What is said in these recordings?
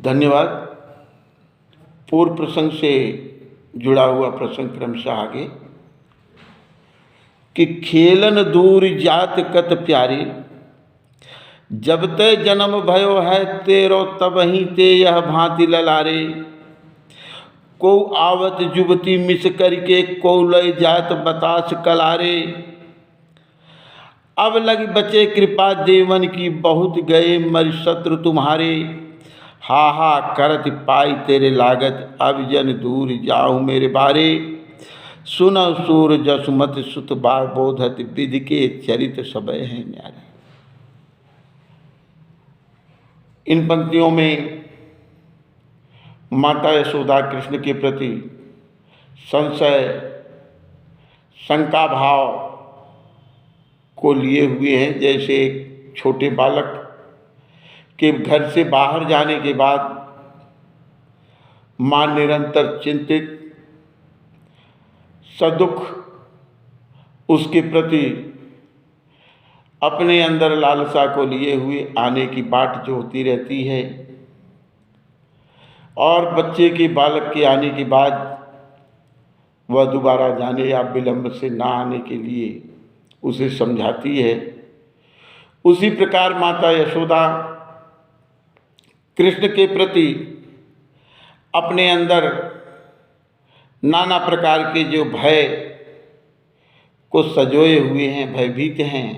धन्यवाद। पूर्व प्रसंग से जुड़ा हुआ प्रसंग क्रमशः आगे कि खेलन दूर जात कत प्यारी, जब ते जन्म भयो है तेरो तबहि ते यह भांति ललारे। को आवत जुबती मिस करके को लय जात बतास कलारे। अब लग बचे कृपा देवन की, बहुत गए मर शत्रु तुम्हारे। हा हा करत पाई तेरे लागत, अब जन दूर जाऊँ मेरे बारे। सुनो सूर जसुमत सुत बार बोधत, विधि के चरित सबय हैं न्यारे। इन पंक्तियों में माता यशोदा कृष्ण के प्रति संशय शंका भाव को लिए हुए हैं। जैसे एक छोटे बालक के घर से बाहर जाने के बाद माँ निरंतर चिंतित सदुख उसके प्रति अपने अंदर लालसा को लिए हुए आने की बाट जो होती रहती है, और बच्चे के बालक के आने के बाद वह दोबारा जाने या विलंब से ना आने के लिए उसे समझाती है। उसी प्रकार माता यशोदा कृष्ण के प्रति अपने अंदर नाना प्रकार के जो भय को सजोए हुए हैं, भयभीत हैं,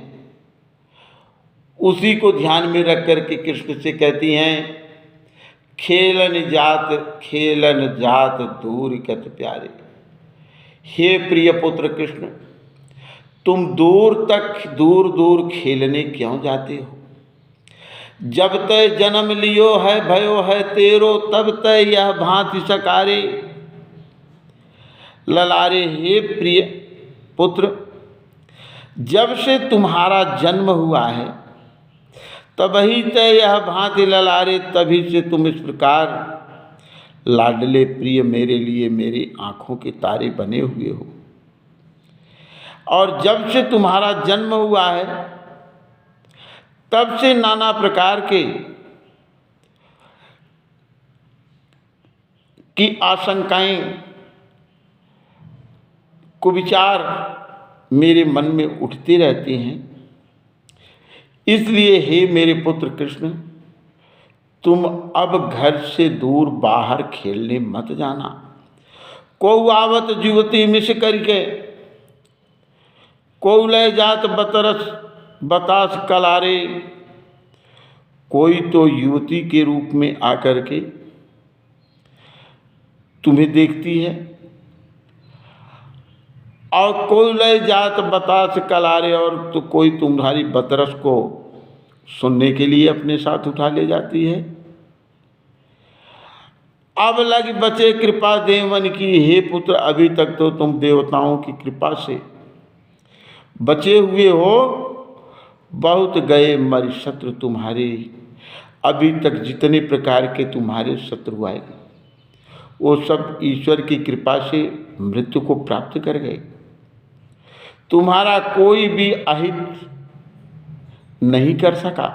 उसी को ध्यान में रख कर के कृष्ण से कहती हैं, खेलन जात दूर कत प्यारे। हे प्रिय पुत्र कृष्ण, तुम दूर दूर खेलने क्यों जाते हो? जब तय जन्म लियो है भयो है तेरो, तब तय यह भांति सकारे। ललारे हे प्रिय पुत्र, जब से तुम्हारा जन्म हुआ है तभी तय यह भांति ललारे। तभी से तुम इस प्रकार लाडले प्रिय मेरे लिए मेरी आँखों के तारे बने हुए हो। और जब से तुम्हारा जन्म हुआ है तब से नाना प्रकार के की आशंकाएं कुविचार मेरे मन में उठती रहती हैं। इसलिए हे मेरे पुत्र कृष्ण, तुम अब घर से दूर बाहर खेलने मत जाना। को आवत जुवती मिस करके को लय जात बतास कलारे। कोई तो युवती के रूप में आकर के तुम्हें देखती है और कोई लय जात बतास कलारे, और तो कोई तुम्हारी बतरस को सुनने के लिए अपने साथ उठा ले जाती है। अब लग बचे कृपा देवन की, हे पुत्र अभी तक तो तुम देवताओं की कृपा से बचे हुए हो। बहुत गए मर शत्रु तुम्हारे, अभी तक जितने प्रकार के तुम्हारे शत्रु आए वो सब ईश्वर की कृपा से मृत्यु को प्राप्त कर गए। तुम्हारा कोई भी अहित नहीं कर सका।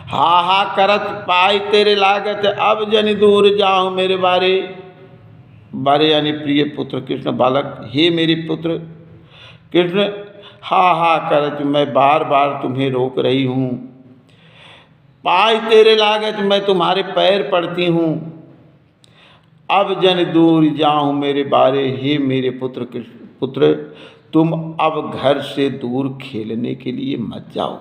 हा हा करत पाई तेरे लागत, अब जन दूर जाओ मेरे बारे। बारे यानी प्रिय पुत्र कृष्ण बालक, हे मेरे पुत्र कृष्ण, हा हा करत मैं बार बार तुम्हें रोक रही हूँ। पाई तेरे लागत मैं तुम्हारे पैर पड़ती हूँ। अब जन दूर जाऊँ मेरे बारे। हे मेरे पुत्र कृष्ण पुत्र, तुम अब घर से दूर खेलने के लिए मत जाओ।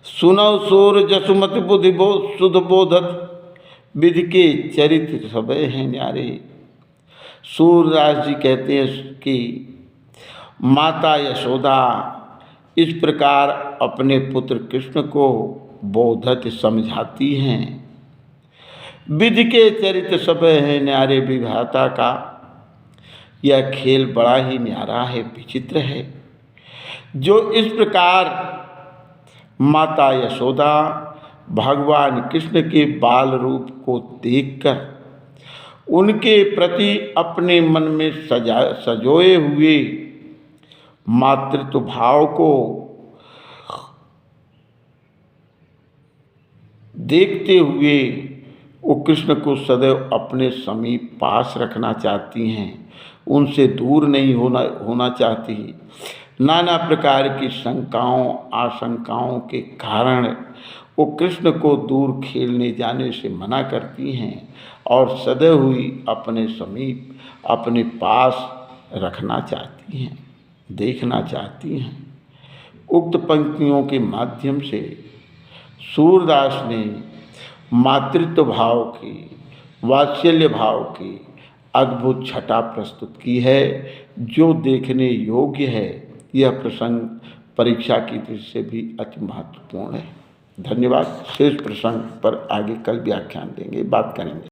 सुनो सूर जसुमत बुद्धि सुध बोधत, विधि के चरित्र सबय हैं न्यारे। सूरदास जी कहते हैं कि माता यशोदा इस प्रकार अपने पुत्र कृष्ण को बोधत समझाती हैं। विधि के चरित्र सबय हैं न्यारे, विधाता का यह खेल बड़ा ही न्यारा है, विचित्र है। जो इस प्रकार माता यशोदा भगवान कृष्ण के बाल रूप को देखकर उनके प्रति अपने मन में सजोए हुए मातृत्व भाव को देखते हुए वो कृष्ण को सदैव अपने समीप पास रखना चाहती हैं, उनसे दूर नहीं होना चाहती। नाना प्रकार की शंकाओं आशंकाओं के कारण वो कृष्ण को दूर खेलने जाने से मना करती हैं और सदैव ही अपने समीप अपने पास रखना चाहती हैं, देखना चाहती हैं। उक्त पंक्तियों के माध्यम से सूरदास ने मातृत्व भाव की, वात्सल्य भाव की अद्भुत छटा प्रस्तुत की है, जो देखने योग्य है। यह प्रसंग परीक्षा की दृष्टि से भी अति महत्वपूर्ण है। धन्यवाद। शेष प्रसंग पर आगे कल व्याख्यान देंगे, बात करेंगे।